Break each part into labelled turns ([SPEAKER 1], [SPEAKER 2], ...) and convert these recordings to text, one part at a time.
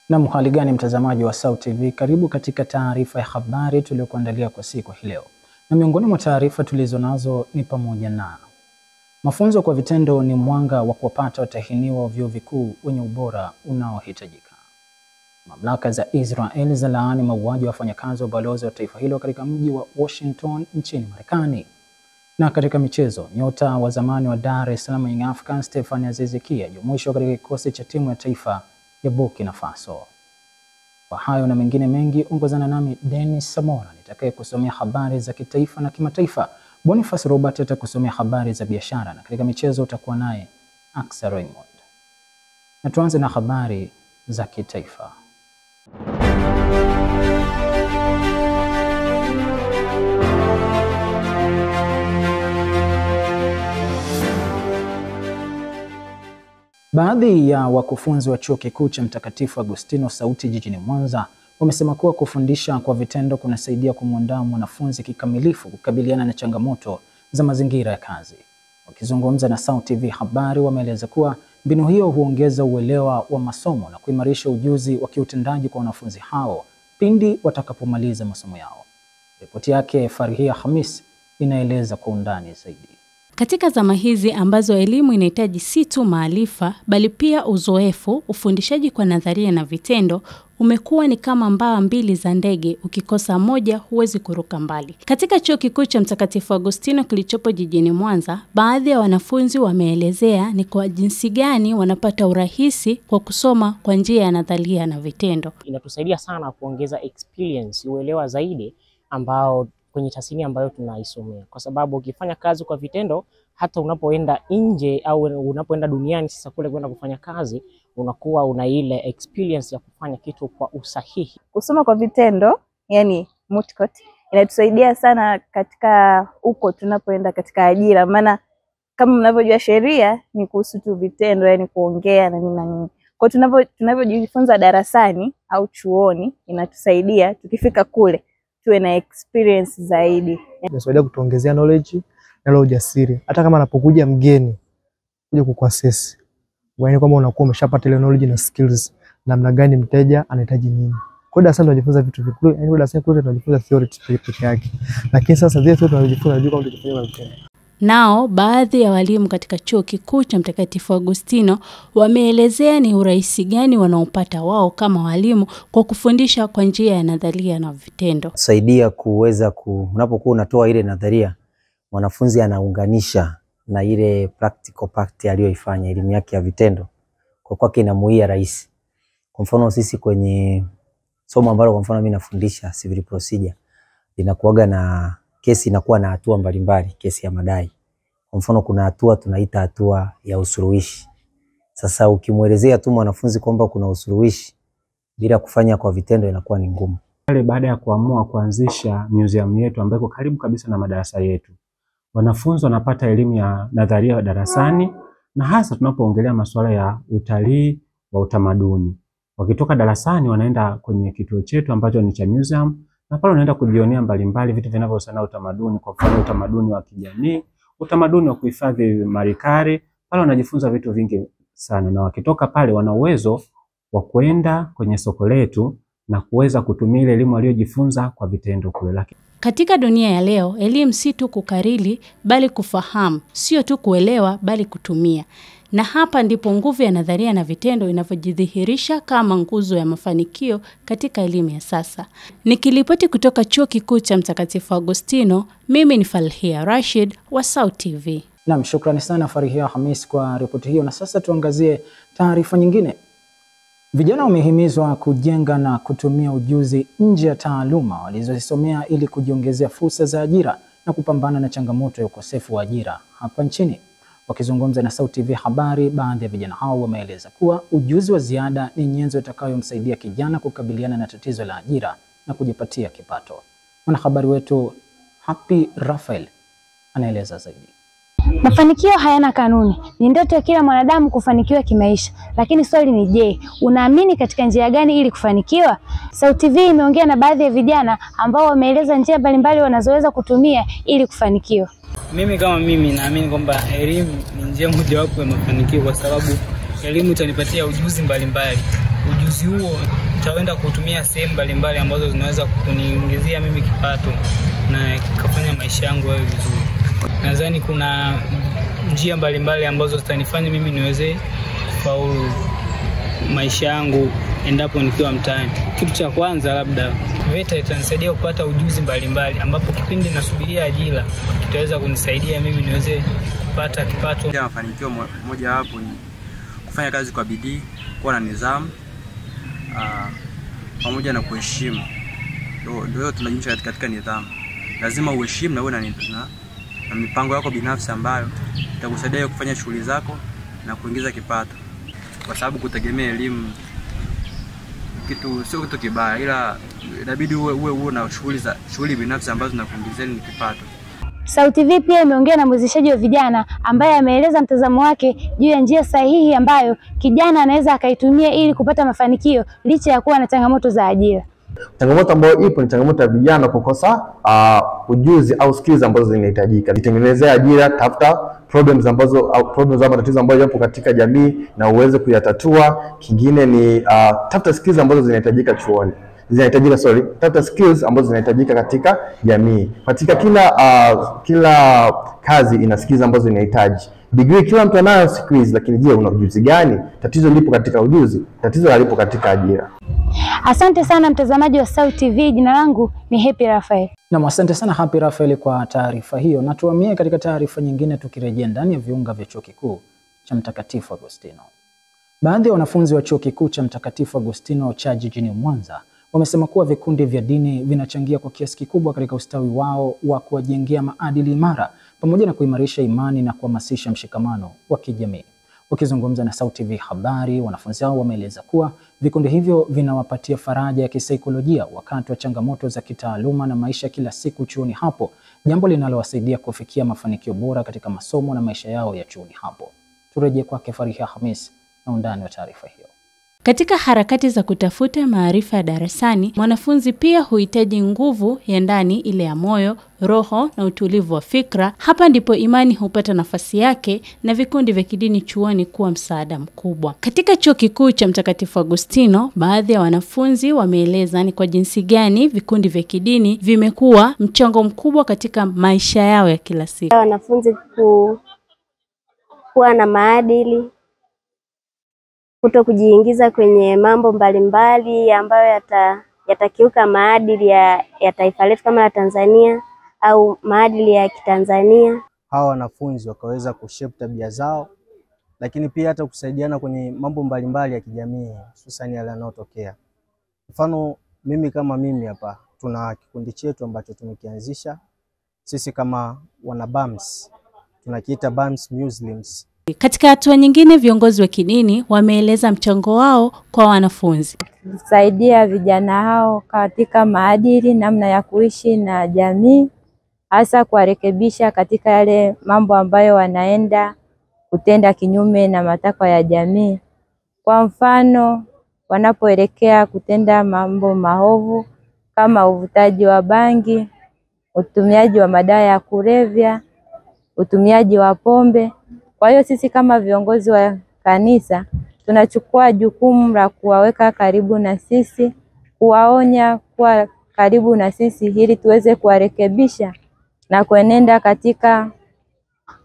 [SPEAKER 1] Na hali gani mtazamaji wa SAUT TV, karibu katika taarifa ya habari tuliyokuandalia kwa siku hii leo. Na miongoni mwa taarifa tulizonazo ni pamoja na mafunzo kwa vitendo ni mwanga wa kuwapata watahiniwa wa vyuo vikuu wenye ubora unaohitajika. Mamlaka za Israel zalaani mauaji wa wafanyakazi wa balozi wa taifa hilo katika mji wa Washington nchini Marekani. Na katika michezo, nyota wa zamani wa Dar es Salaam Young Africans Stephanie Aziz Ki ajumuishwa katika kikosi cha timu ya taifa ya Burkina Faso. Kwa hayo na mengine mengi, ongozana nami Dennis Samora nitakaye kusomea habari za kitaifa na kimataifa. Boniface Robert atakusomea habari za biashara, na katika michezo utakuwa naye Axel Raymond. Na tuanze na habari za kitaifa. Baadhi ya wakufunzi wa Chuo Kikuu cha Mtakatifu Agustino Sauti jijini Mwanza wamesema kuwa kufundisha kwa vitendo kunasaidia kumuandaa mwanafunzi kikamilifu kukabiliana na changamoto za mazingira ya kazi. Wakizungumza na SAUT TV habari, wameeleza kuwa mbinu hiyo huongeza uelewa wa masomo na kuimarisha ujuzi wa kiutendaji kwa wanafunzi hao pindi watakapomaliza masomo yao. Ripoti yake Farhia Hamis inaeleza kwa undani zaidi.
[SPEAKER 2] Katika zama hizi ambazo elimu inahitaji si tu maarifa bali pia uzoefu, ufundishaji kwa nadharia na vitendo umekuwa ni kama mbawa mbili za ndege, ukikosa moja huwezi kuruka mbali. Katika Chuo Kikuu cha Mtakatifu Agustino kilichopo jijini Mwanza, baadhi ya wanafunzi wameelezea ni kwa jinsi gani wanapata urahisi kwa kusoma kwa njia ya nadharia na vitendo.
[SPEAKER 3] Inatusaidia sana kuongeza experience, uelewa zaidi ambao kwenye tasnia ambayo tunaisomea, kwa sababu ukifanya kazi kwa vitendo, hata unapoenda nje au unapoenda duniani sasa kule kwenda kufanya kazi, unakuwa una ile experience ya kufanya kitu kwa usahihi.
[SPEAKER 4] Kusoma kwa vitendo, yani multi-court, inatusaidia sana katika huko tunapoenda katika ajira, maana kama mnavyojua sheria ni kuhusu tu vitendo, yani kuongea na nini na nini. Kwa tunavyojifunza darasani au chuoni, inatusaidia tukifika kule tuwe na experience zaidi.
[SPEAKER 5] Inasaidia kutuongezea knowledge na ujasiri. Hata kama anapokuja mgeni kuja kukuassess, yaani kama unakuwa umeshapata ile knowledge na skills namna gani mteja anahitaji nini. Kwa darasa tunajifunza vitu vikuu, yaani kwa darasa kule tunajifunza theory pekee yake. Lakini sasa zile tu tunajifunza juu kama tutafanya vitendo.
[SPEAKER 2] Nao baadhi ya walimu katika Chuo Kikuu cha Mtakatifu Agustino wameelezea ni urahisi gani wanaopata wao kama walimu kwa kufundisha kwa njia ya nadharia na vitendo.
[SPEAKER 6] Saidia kuweza unapokuwa unatoa ile nadharia, mwanafunzi anaunganisha na ile practical part aliyoifanya, elimu yake ya vitendo. Kwa kwake inamuia rahisi. Kwa mfano sisi kwenye somo ambalo kwa mfano mimi nafundisha civil procedure, linakuaga na kesi inakuwa na hatua mbalimbali, kesi ya madai. Kwa mfano kuna hatua tunaita hatua ya usuluhishi. Sasa ukimuelezea tu mwanafunzi kwamba kuna usuluhishi bila kufanya kwa vitendo inakuwa ni ngumu.
[SPEAKER 7] Baada ya kuamua kuanzisha museum yetu ambayo iko karibu kabisa na madarasa yetu, wanafunzi wanapata elimu ya nadharia darasani, na hasa tunapoongelea masuala ya utalii wa utamaduni. Wakitoka darasani wanaenda kwenye kituo chetu ambacho ni cha museum, na pale unaenda kujionea mbalimbali vitu vinavyohusiana na utamaduni, kwa mfano utamaduni wa kijamii, utamaduni wa kuhifadhi malikari. Pale wanajifunza vitu vingi sana, na wakitoka pale wana uwezo wa kwenda kwenye soko letu na kuweza kutumia ile elimu aliyojifunza kwa vitendo kule.
[SPEAKER 2] Katika dunia ya leo, elimu si tu kukariri bali kufahamu, sio tu kuelewa bali kutumia. Na hapa ndipo nguvu ya nadharia na vitendo inavyojidhihirisha kama nguzo ya mafanikio katika elimu ya sasa. Nikiripoti kutoka Chuo Kikuu cha Mtakatifu Agustino, mimi ni Farhia Rashid wa SAUT TV.
[SPEAKER 1] Naam, shukrani sana Farhia Hamis kwa ripoti hiyo. Na sasa tuangazie taarifa nyingine. Vijana wamehimizwa kujenga na kutumia ujuzi nje ya taaluma walizosomea ili kujiongezea fursa za ajira na kupambana na changamoto ya ukosefu wa ajira hapa nchini. Wakizungumza na SAUT TV habari, baadhi ya vijana hao wameeleza kuwa ujuzi wa ziada ni nyenzo itakayomsaidia kijana kukabiliana na tatizo la ajira na kujipatia kipato. Mwanahabari wetu Happy Rafael anaeleza zaidi.
[SPEAKER 8] Mafanikio hayana kanuni. Ni ndoto ya kila mwanadamu kufanikiwa kimaisha. Lakini swali ni je, unaamini katika njia gani ili kufanikiwa? SAUT TV imeongea na baadhi ya vijana ambao wameeleza njia mbalimbali wanazoweza kutumia ili kufanikiwa.
[SPEAKER 9] Mimi kama mimi naamini kwamba elimu ni njia mojawapo ya mafanikio, kwa sababu elimu itanipatia ujuzi mbalimbali ujuzi huo nitaenda kutumia sehemu mbalimbali ambazo zinaweza kuniingizia mimi kipato na kufanya maisha yangu yawe vizuri. Nadhani kuna njia mbalimbali ambazo zitanifanya mimi niweze kufaulu maisha yangu endapo nikiwa mtaani. Kitu cha kwanza, labda VETA itanisaidia kupata ujuzi mbalimbali ambapo kipindi nasubiria ajira kitaweza kunisaidia mimi niweze kupata kipato.
[SPEAKER 10] Mafanikio moja hapo ni kufanya kazi kwa bidii, kuwa na nidhamu, pamoja na kuheshimu. Ndio tunajumuisha katika nidhamu. Lazima uheshimu na uwe na mipango yako binafsi ambayo itakusaidia kufanya shughuli zako na kuingiza kipato. Kwa sababu kutegemea elimu sio kitu kibaya, ila inabidi uwe na shughuli binafsi ambazo zinakuingizia kipato.
[SPEAKER 8] SauTV pia imeongea na mwezeshaji wa vijana ambaye ameeleza mtazamo wake juu ya njia sahihi ambayo kijana anaweza akaitumia ili kupata mafanikio licha ya kuwa na changamoto za ajira.
[SPEAKER 11] Changamoto ambayo ipo ni changamoto ya vijana kukosa ujuzi au skills ambazo zinahitajika. Jitengenezea ajira, tafuta problems au matatizo ambayo yapo katika jamii na uweze kuyatatua. Kingine ni tafuta skills ambazo zinahitajika chuoni. Tafuta skills ambazo zinahitajika katika jamii. Katika kila kazi ina skills ambazo zinahitaji. Degree kila mtu anayo skills, lakini je, una ujuzi gani? Tatizo lipo katika ujuzi, tatizo halipo katika ajira.
[SPEAKER 8] Asante sana mtazamaji wa SauTV, jina langu ni Happy Raphael.
[SPEAKER 1] Na asante sana Happy Raphael kwa taarifa hiyo. Na tuhamie katika taarifa nyingine tukirejea ndani ya viunga vya Chuo Kikuu cha Mtakatifu Agostino. Baadhi ya wanafunzi wa Chuo Kikuu cha Mtakatifu Agostino cha jijini Mwanza wamesema kuwa vikundi vya dini vinachangia kwa kiasi kikubwa katika ustawi wao wa kuwajengea maadili imara pamoja na kuimarisha imani na kuhamasisha mshikamano wa kijamii. Wakizungumza na SauTV Habari, wanafunzi hao wameeleza kuwa vikundi hivyo vinawapatia faraja ya kisaikolojia wakati wa changamoto za kitaaluma na maisha kila siku chuoni hapo, jambo linalowasaidia kufikia mafanikio bora katika masomo na maisha yao ya chuoni hapo. Turejee kwake Fariha Hamis na undani wa taarifa hiyo.
[SPEAKER 2] Katika harakati za kutafuta maarifa ya darasani, mwanafunzi pia huhitaji nguvu ya ndani, ile ya moyo, roho na utulivu wa fikra. Hapa ndipo imani hupata nafasi yake na vikundi vya kidini chuoni kuwa msaada mkubwa. Katika Chuo Kikuu cha Mtakatifu Agostino, baadhi ya wanafunzi wameeleza ni kwa jinsi gani vikundi vya kidini vimekuwa mchango mkubwa katika maisha yao ya kila siku.
[SPEAKER 12] Wanafunzi kuwa na maadili, kuto kujiingiza kwenye mambo mbalimbali ambayo yatakiuka maadili ya taifa letu kama la Tanzania au maadili ya Kitanzania.
[SPEAKER 13] Hawa wanafunzi wakaweza kushape tabia zao, lakini pia hata kusaidiana kwenye mambo mbalimbali ya kijamii, hususan yale yanayotokea. Mfano mimi hapa tuna kikundi chetu ambacho tumekianzisha sisi kama wana BAMS, tunakiita BAMS Muslims.
[SPEAKER 2] Katika hatua nyingine, viongozi wa kidini wameeleza mchango wao kwa wanafunzi.
[SPEAKER 14] Kusaidia vijana hao katika maadili, namna ya kuishi na jamii, hasa kuwarekebisha katika yale mambo ambayo wanaenda kutenda kinyume na matakwa ya jamii. Kwa mfano, wanapoelekea kutenda mambo maovu kama uvutaji wa bangi, utumiaji wa madawa ya kulevya, utumiaji wa pombe. Kwa hiyo sisi kama viongozi wa kanisa tunachukua jukumu la kuwaweka karibu na sisi, kuwaonya kuwa karibu na sisi ili tuweze kuwarekebisha na kuenenda katika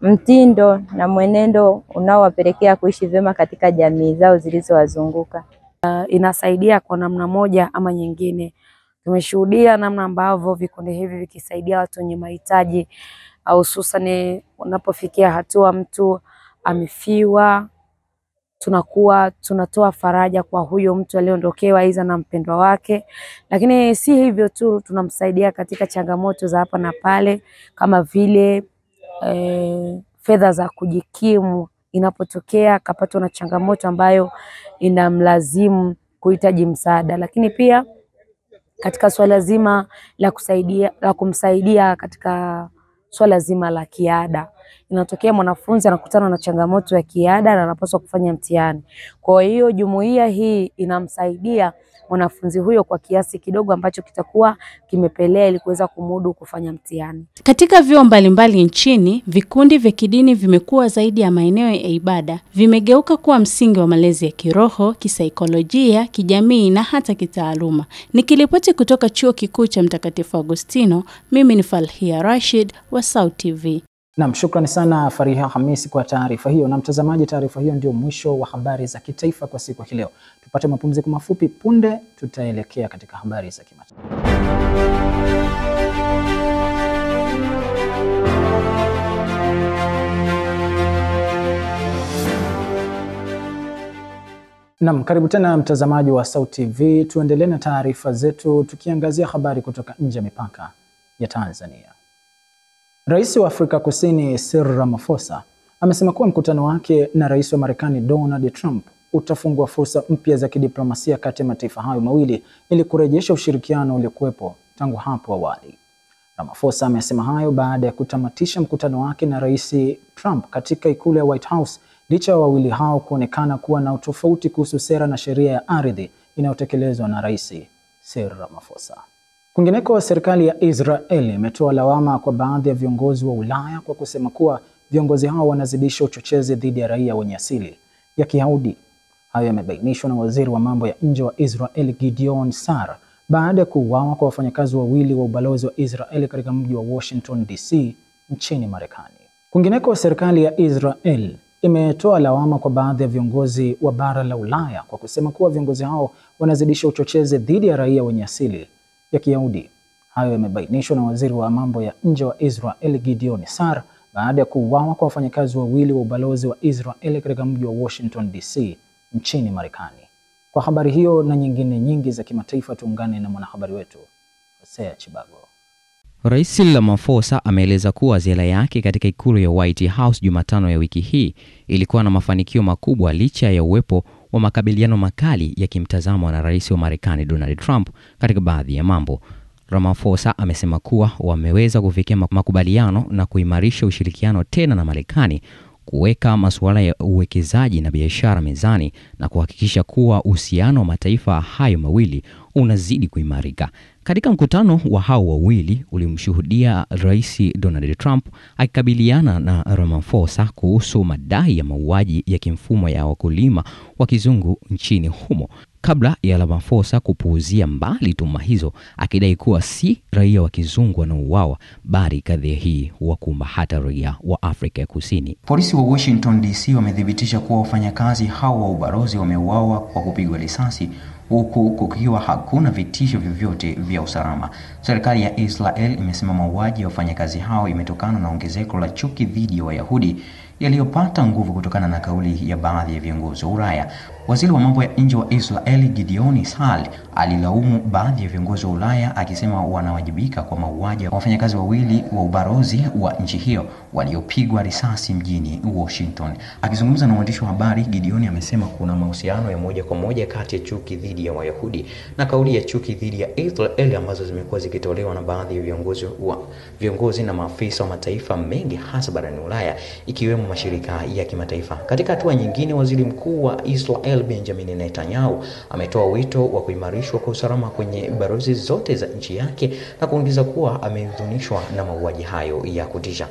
[SPEAKER 14] mtindo na mwenendo unaowapelekea kuishi vyema katika jamii zao zilizowazunguka.
[SPEAKER 15] Inasaidia kwa namna moja ama nyingine. Tumeshuhudia namna ambavyo vikundi hivi vikisaidia watu wenye mahitaji, hususan unapofikia hatua mtu amefiwa, tunatoa faraja kwa huyo mtu aliondokewa aidha na mpendwa wake. Lakini si hivyo tu, tunamsaidia katika changamoto za hapa na pale kama vile fedha za kujikimu inapotokea kapatwa na changamoto ambayo inamlazimu kuhitaji msaada. Lakini pia katika swala zima la kumsaidia katika swala zima la kiada, inatokea mwanafunzi anakutana na changamoto ya kiada na anapaswa kufanya mtihani. Kwa hiyo jumuiya hii inamsaidia mwanafunzi huyo kwa kiasi kidogo ambacho kitakuwa kimepelea ili kuweza kumudu kufanya mtihani.
[SPEAKER 2] Katika vyuo mbalimbali nchini, vikundi vya kidini vimekuwa zaidi ya maeneo ya ibada, vimegeuka kuwa msingi wa malezi ya kiroho, kisaikolojia, kijamii na hata kitaaluma. Nikiripoti kutoka Chuo Kikuu cha Mtakatifu Agustino, mimi ni Falhia Rashid wa SAUT TV.
[SPEAKER 1] Naam, shukrani sana Fariha Hamisi kwa taarifa hiyo. Na mtazamaji, taarifa hiyo ndio mwisho wa habari za kitaifa kwa siku hii leo. Tupate mapumziko mafupi, punde tutaelekea katika habari za kimataifa. Naam, karibu tena mtazamaji wa SAUT TV. Tuendelee na taarifa zetu tukiangazia habari kutoka nje ya mipaka ya Tanzania. Rais wa Afrika Kusini Cyril Ramaphosa amesema kuwa mkutano wake na Rais wa Marekani Donald Trump utafungua fursa mpya za kidiplomasia kati ya mataifa hayo mawili ili kurejesha ushirikiano uliokuwepo tangu hapo awali. Ramaphosa amesema hayo baada ya kutamatisha mkutano wake na Rais Trump katika ikulu ya White House, licha ya wawili hao kuonekana kuwa na utofauti kuhusu sera na sheria ya ardhi inayotekelezwa na Rais Cyril Ramaphosa. Kwingineko, serikali ya Israel imetoa lawama kwa baadhi ya viongozi wa Ulaya kwa kusema kuwa viongozi hao wanazidisha uchochezi dhidi ya raia wenye asili ya Kiyahudi. Hayo yamebainishwa na waziri wa mambo ya nje wa Israel Gideon Sar baada ya kuuawa kwa wafanyakazi wawili wa ubalozi wa Israel katika mji wa Washington DC nchini Marekani. Kwingineko, serikali ya Israel imetoa lawama kwa baadhi ya viongozi wa bara la Ulaya kwa kusema kuwa viongozi hao wanazidisha uchochezi dhidi ya raia wenye asili ya Kiyahudi. Hayo yamebainishwa na waziri wa mambo ya nje wa Israel Gideon Sar baada ya kuuawa kwa wafanyakazi wawili wa ubalozi wa Israel katika mji wa Washington DC nchini Marekani. Kwa habari hiyo na nyingine nyingi za kimataifa, tuungane na mwanahabari wetu Hosea Chibago.
[SPEAKER 16] Rais Ramaphosa ameeleza kuwa ziara yake katika ikulu ya White House Jumatano ya wiki hii ilikuwa na mafanikio makubwa licha ya uwepo wa makabiliano makali yakimtazamwa na Rais wa Marekani Donald Trump katika baadhi ya mambo. Ramaphosa amesema kuwa wameweza kufikia makubaliano na kuimarisha ushirikiano tena na Marekani, kuweka masuala ya uwekezaji na biashara mezani na kuhakikisha kuwa uhusiano wa mataifa hayo mawili unazidi kuimarika. Katika mkutano wa hao wawili ulimshuhudia Rais Donald Trump akikabiliana na Ramaphosa kuhusu madai ya mauaji ya kimfumo ya wakulima wa kizungu nchini humo, kabla ya Ramaphosa kupuuzia mbali tuhuma hizo, akidai kuwa si raia wa kizungu wanaouawa bali kadhia hii wakumba hata raia wa Afrika ya Kusini. Polisi wa Washington DC wamethibitisha kuwa wafanyakazi hao wa ubalozi wameuawa kwa kupigwa risasi, huku kukiwa hakuna vitisho vyovyote vya usalama. Serikali ya Israel imesema mauaji ya wafanyakazi hao imetokana na ongezeko la chuki dhidi ya Wayahudi yaliyopata nguvu kutokana na kauli ya baadhi ya viongozi wa Ulaya. Waziri wa mambo ya nje wa Israel Gideon Sar alilaumu baadhi ya viongozi wa Ulaya akisema wanawajibika kwa mauaji ya wafanyakazi wawili wa ubalozi wa nchi hiyo waliopigwa risasi mjini Washington. Akizungumza na waandishi wa habari, Gideon amesema kuna mahusiano ya moja kwa moja kati ya chuki dhidi ya Wayahudi na kauli ya chuki dhidi ya Israel ambazo zimekuwa zikitolewa na baadhi ya viongozi na maafisa wa mataifa mengi hasa barani Ulaya, ikiwemo mashirika ya kimataifa. Katika hatua nyingine, waziri mkuu wa Israel Benjamin Netanyahu ametoa wito wa kuimarishwa kwa usalama kwenye balozi zote za nchi yake na kuongeza kuwa amehuzunishwa na mauaji hayo ya kutisha.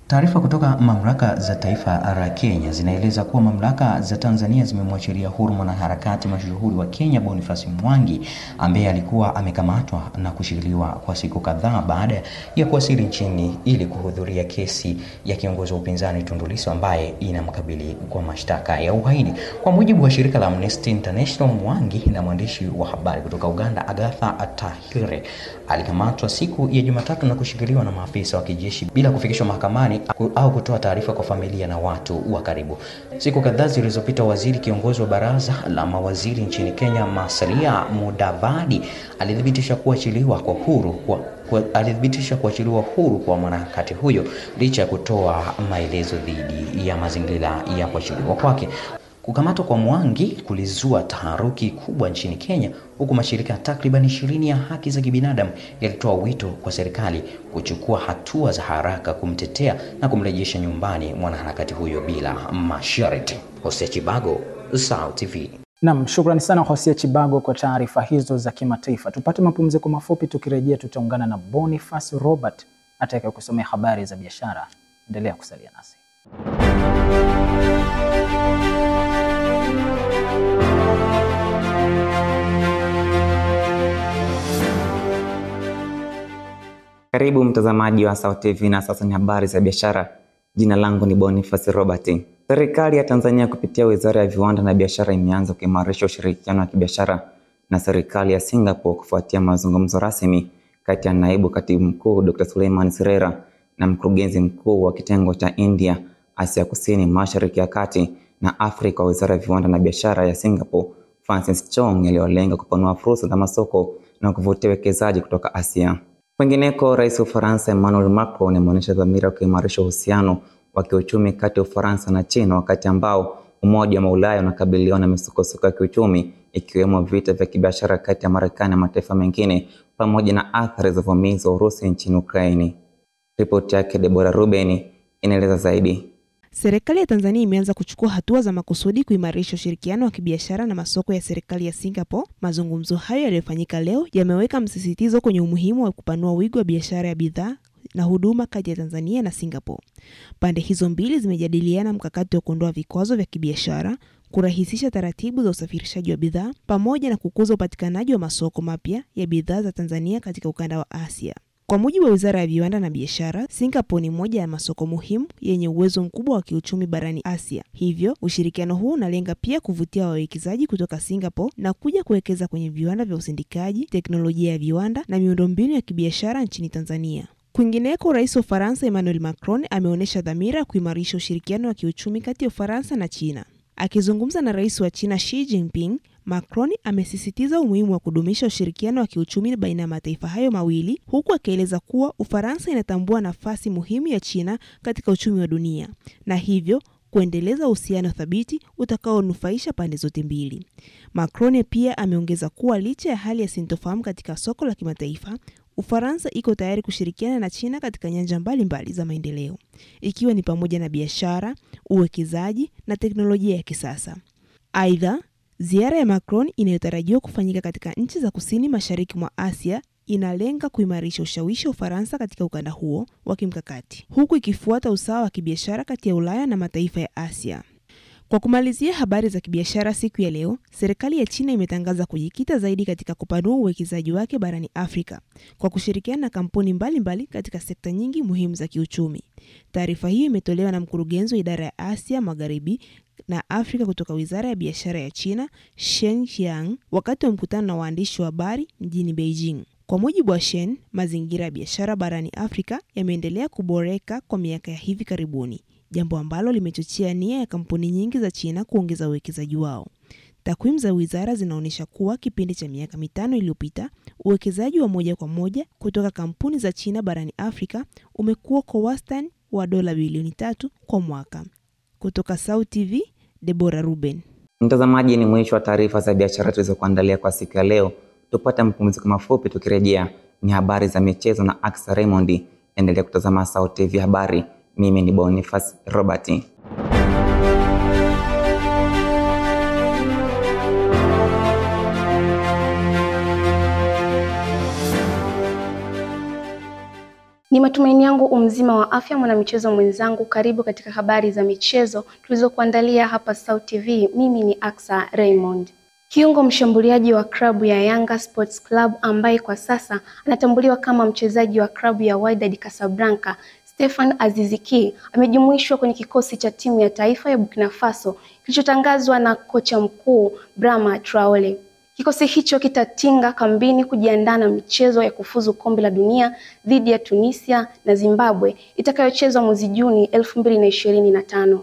[SPEAKER 16] Taarifa kutoka mamlaka za taifa la Kenya zinaeleza kuwa mamlaka za Tanzania zimemwachilia huru mwanaharakati mashuhuri wa Kenya Boniface Mwangi ambaye alikuwa amekamatwa na kushikiliwa kwa siku kadhaa baada ya kuwasili nchini ili kuhudhuria kesi ya kiongozi wa upinzani Tundu Lissu ambaye inamkabili kwa mashtaka ya uhaini. Kwa mujibu wa shirika la Amnesty International, Mwangi na mwandishi wa habari kutoka Uganda Agatha Atahire alikamatwa siku ya Jumatatu na kushikiliwa na maafisa wa kijeshi bila kufikishwa mahakamani au kutoa taarifa kwa familia na watu wa karibu. Siku kadhaa zilizopita, waziri kiongozi wa baraza la mawaziri nchini Kenya Musalia Mudavadi alithibitisha kuachiliwa huru kwa mwanaharakati huyo licha ya kutoa maelezo dhidi ya mazingira ya kuachiliwa kwake.
[SPEAKER 17] Kukamatwa kwa Mwangi kulizua taharuki kubwa nchini Kenya, huku mashirika takriban 20 ya haki za kibinadamu yalitoa wito kwa serikali kuchukua hatua za haraka kumtetea na kumrejesha nyumbani mwanaharakati huyo bila masharti. Hosea Chibago, SAUT TV.
[SPEAKER 1] Naam, shukrani sana Hosea Chibago kwa taarifa hizo za kimataifa. Tupate mapumziko mafupi, tukirejea tutaungana na Boniface Robert atakaye kusomea habari za biashara. Endelea kusalia nasi.
[SPEAKER 18] Karibu mtazamaji wa SAUT TV na sasa ni habari za biashara. Jina langu ni Boniface Robert. Serikali ya Tanzania kupitia Wizara ya Viwanda na Biashara imeanza kuimarisha ushirikiano wa kibiashara na serikali ya Singapore kufuatia mazungumzo rasmi kati ya naibu katibu mkuu Dr. Suleiman Sirera na mkurugenzi mkuu wa kitengo cha India, Asia Kusini, Mashariki ya Kati na Afrika wa Wizara ya Viwanda na Biashara ya Singapore, Francis Chong, yaliyolenga kupanua fursa za masoko na kuvutia wekezaji kutoka Asia. Kwingineko, Rais wa Ufaransa Emmanuel Macron ameonyesha dhamira ya kuimarisha uhusiano wa kiuchumi kati ya Ufaransa na China wakati ambao Umoja wa Ulaya unakabiliwa na misukosuko ya kiuchumi ikiwemo vita vya kibiashara kati ya Marekani na mataifa mengine pamoja na athari za uvamizi wa Urusi nchini Ukraini. Ripoti yake Deborah Ruben inaeleza zaidi.
[SPEAKER 19] Serikali ya Tanzania imeanza kuchukua hatua za makusudi kuimarisha ushirikiano wa kibiashara na masoko ya serikali ya Singapore. Mazungumzo hayo yaliyofanyika leo yameweka msisitizo kwenye umuhimu wa kupanua wigo wa biashara ya bidhaa na huduma kati ya Tanzania na Singapore. Pande hizo mbili zimejadiliana mkakati wa kuondoa vikwazo vya kibiashara, kurahisisha taratibu za usafirishaji wa bidhaa pamoja na kukuza upatikanaji wa masoko mapya ya bidhaa za Tanzania katika ukanda wa Asia. Kwa mujibu wa Wizara ya Viwanda na Biashara, Singapore ni moja ya masoko muhimu yenye uwezo mkubwa wa kiuchumi barani Asia. Hivyo, ushirikiano huu unalenga pia kuvutia wawekezaji kutoka Singapore na kuja kuwekeza kwenye viwanda vya usindikaji, teknolojia ya viwanda na miundombinu ya kibiashara nchini Tanzania. Kwingineko, Rais wa Ufaransa Emmanuel Macron ameonyesha dhamira ya kuimarisha ushirikiano wa kiuchumi kati ya Ufaransa na China. Akizungumza na Rais wa China Xi Jinping, Macron amesisitiza umuhimu wa kudumisha ushirikiano wa kiuchumi baina ya mataifa hayo mawili, huku akieleza kuwa Ufaransa inatambua nafasi muhimu ya China katika uchumi wa dunia na hivyo kuendeleza uhusiano thabiti utakaonufaisha pande zote mbili. Macron pia ameongeza kuwa licha ya hali ya sintofahamu katika soko la kimataifa, Ufaransa iko tayari kushirikiana na China katika nyanja mbalimbali za maendeleo, ikiwa ni pamoja na biashara, uwekezaji na teknolojia ya kisasa. Aidha, ziara ya Macron inayotarajiwa kufanyika katika nchi za kusini mashariki mwa Asia inalenga kuimarisha ushawishi wa Ufaransa katika ukanda huo wa kimkakati, huku ikifuata usawa wa kibiashara kati ya Ulaya na mataifa ya Asia. Kwa kumalizia habari za kibiashara siku ya leo, serikali ya China imetangaza kujikita zaidi katika kupanua uwekezaji wake barani Afrika kwa kushirikiana na kampuni mbalimbali katika sekta nyingi muhimu za kiuchumi. Taarifa hiyo imetolewa na mkurugenzi wa idara ya Asia Magharibi na Afrika kutoka Wizara ya Biashara ya China, Shen Xiang, wakati wa mkutano na waandishi wa habari mjini Beijing. Kwa mujibu wa Shen, mazingira ya biashara barani Afrika yameendelea kuboreka kwa miaka ya hivi karibuni, jambo ambalo limechochea nia ya kampuni nyingi za China kuongeza uwekezaji wao. Takwimu za wizara zinaonyesha kuwa kipindi cha miaka 5 iliyopita, uwekezaji wa moja kwa moja kutoka kampuni za China barani Afrika umekuwa kwa wastani wa dola bilioni 3 kwa mwaka. Kutoka SAUT TV, Deborah Ruben.
[SPEAKER 18] Mtazamaji, ni mwisho wa taarifa za biashara tulizokuandalia kwa siku ya leo. Tupate mapumziko mafupi, tukirejea ni habari za michezo na Aksa Raymond. Endelea kutazama SAUT TV habari. Mimi ni Boniface Robert.
[SPEAKER 20] Ni matumaini yangu umzima wa afya mwanamichezo mwenzangu. Karibu katika habari za michezo tulizokuandalia hapa SAUT TV. Mimi ni Aksa Raymond. Kiungo mshambuliaji wa klabu ya Yanga Sports Club ambaye kwa sasa anatambuliwa kama mchezaji wa klabu ya Wydad Casablanca, Stefan Aziz Ki amejumuishwa kwenye kikosi cha timu ya taifa ya Burkina Faso kilichotangazwa na kocha mkuu Brahma Traore. Kikosi hicho kitatinga kambini kujiandaa na michezo ya kufuzu kombe la dunia dhidi ya Tunisia na Zimbabwe itakayochezwa mwezi Juni 2025.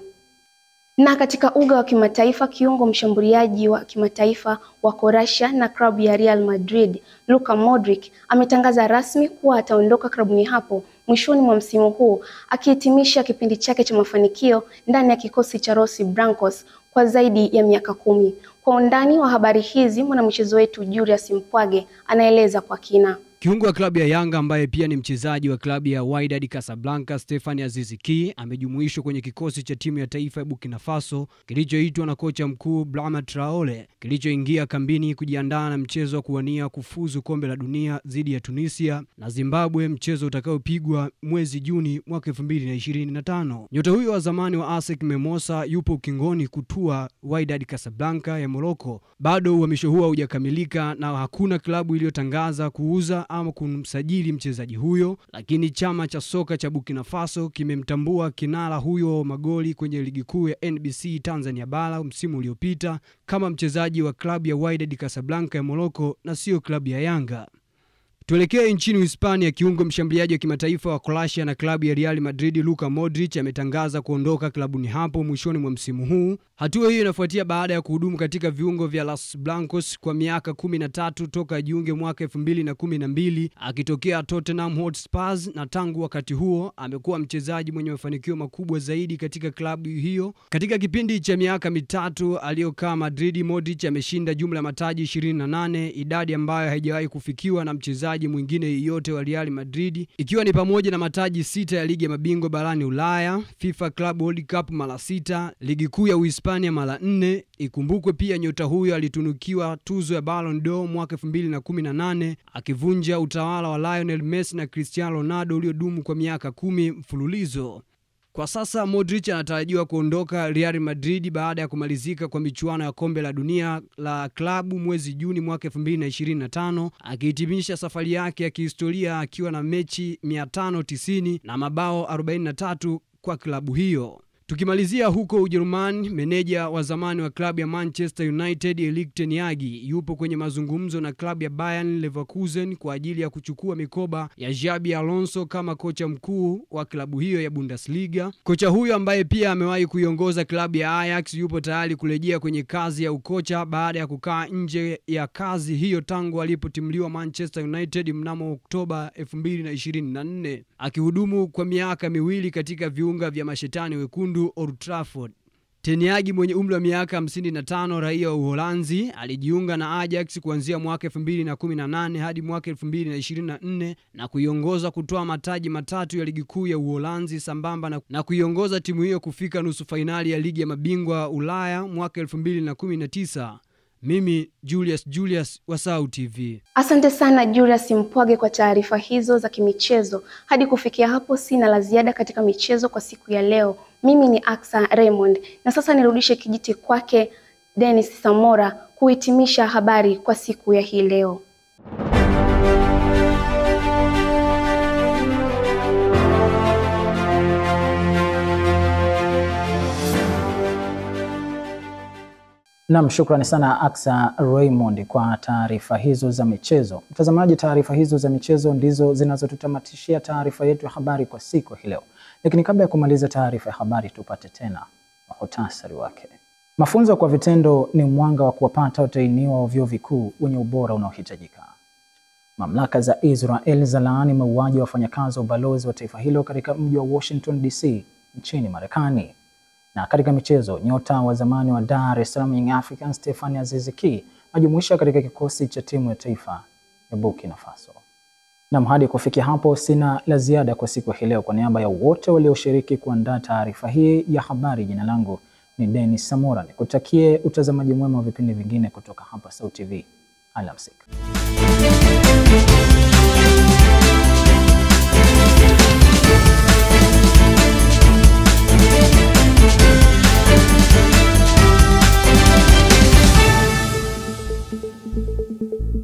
[SPEAKER 20] Na katika uga wa kimataifa, kiungo mshambuliaji wa kimataifa wa Croatia na klabu ya Real Madrid, Luka Modric ametangaza rasmi kuwa ataondoka klabuni hapo mwishoni mwa msimu huu, akihitimisha kipindi chake cha mafanikio ndani ya kikosi cha Los Blancos kwa zaidi ya miaka 10. Kwa undani wa habari hizi, mwanamchezo wetu Julius Mpwage anaeleza kwa kina.
[SPEAKER 21] Kiungo wa klabu ya Yanga ambaye pia ni mchezaji wa klabu ya Wydad Casablanca Stephane Aziz Ki amejumuishwa kwenye kikosi cha timu ya taifa ya Burkina Faso kilichoitwa na kocha mkuu Blama Traore kilichoingia kambini kujiandaa na mchezo wa kuwania kufuzu kombe la dunia dhidi ya Tunisia na Zimbabwe, mchezo utakaopigwa mwezi Juni mwaka 2025. Nyota huyo wa zamani wa ASEC Mimosas yupo ukingoni kutua Wydad Casablanca ya Morocco. Bado uhamisho huo haujakamilika na hakuna klabu iliyotangaza kuuza ama kumsajili mchezaji huyo, lakini chama cha soka cha Burkina Faso kimemtambua kinara huyo wa magoli kwenye ligi kuu ya NBC Tanzania Bara msimu uliopita kama mchezaji wa klabu ya Wydad Casablanca ya Morocco na sio klabu ya Yanga. Tuelekee nchini Hispania. Kiungo mshambuliaji wa kimataifa wa Croatia na klabu ya Real Madrid Luka Modric ametangaza kuondoka klabuni hapo mwishoni mwa msimu huu. Hatua hiyo inafuatia baada ya kuhudumu katika viungo vya Los Blancos kwa miaka 13 toka jiunge mwaka 2012 akitokea Tottenham Hotspur, na tangu wakati huo amekuwa mchezaji mwenye mafanikio makubwa zaidi katika klabu hiyo. Katika kipindi cha miaka mitatu aliyokaa Madrid, Modric ameshinda jumla ya mataji 28, idadi ambayo haijawahi kufikiwa na mchezaji mwingine yeyote wa Real Madrid, ikiwa ni pamoja na mataji 6 ya ligi ya mabingwa barani Ulaya, FIFA Club World Cup mara 6, ligi kuu ya Uhispania mara 4. Ikumbukwe pia nyota huyo alitunukiwa tuzo ya Ballon d'Or mwaka 2018 akivunja utawala wa Lionel Messi na Cristiano Ronaldo uliodumu kwa miaka 10 mfululizo. Kwa sasa Modric anatarajiwa kuondoka Real Madrid baada ya kumalizika kwa michuano ya kombe la dunia la klabu mwezi Juni mwaka 2025, akihitimisha safari yake ya kihistoria akiwa na mechi 590 na mabao 43 kwa klabu hiyo. Tukimalizia huko Ujerumani, meneja wa zamani wa klabu ya Manchester United Erik ten Hag yupo kwenye mazungumzo na klabu ya Bayern Leverkusen kwa ajili ya kuchukua mikoba ya Xabi Alonso kama kocha mkuu wa klabu hiyo ya Bundesliga. Kocha huyo ambaye pia amewahi kuiongoza klabu ya Ajax yupo tayari kurejea kwenye kazi ya ukocha baada ya kukaa nje ya kazi hiyo tangu alipotimliwa Manchester United mnamo Oktoba 2024, akihudumu kwa miaka 2 katika viunga vya mashetani wekundu Old Trafford. Ten Hag mwenye umri wa miaka 55, raia wa Uholanzi, alijiunga na Ajax kuanzia mwaka 2018 hadi mwaka 2024 na kuiongoza kutoa mataji 3 ya ligi kuu ya Uholanzi sambamba na kuiongoza timu hiyo kufika nusu fainali ya ligi ya mabingwa Ulaya mwaka 2019. Mimi Julius wa SAUT TV.
[SPEAKER 20] Asante sana Julius Mpwage kwa taarifa hizo za kimichezo. Hadi kufikia hapo sina la ziada katika michezo kwa siku ya leo. Mimi ni Aksa Raymond na sasa nirudishe kijiti kwake Dennis Samora kuhitimisha habari kwa siku ya hii leo.
[SPEAKER 1] Naam, shukrani sana Aksa Raymond kwa taarifa hizo za michezo. Mtazamaji, taarifa hizo za michezo ndizo zinazotutamatishia taarifa yetu ya habari kwa siku hii leo. Lakini kabla ya kumaliza taarifa ya habari, tupate tena muhtasari wake. Mafunzo kwa vitendo ni mwanga wa kuwapata watahiniwa wa vyuo vikuu wenye ubora unaohitajika. Mamlaka za Israel zalaani mauaji wa wafanyakazi wa ubalozi wa taifa hilo katika mji wa Washington DC nchini Marekani. Na katika michezo, nyota wa zamani wa Dar es Salaam Young Africans Stephane Aziz Ki ajumuisha katika kikosi cha timu ya taifa ya Burkina Faso. Na hadi kufikia hapo sina la ziada kwa siku hii leo. Kwa niaba ya wote walioshiriki kuandaa taarifa hii ya habari, jina langu ni Dennis Samora. Nikutakie utazamaji mwema wa vipindi vingine kutoka hapa SAUT TV. Alamsik.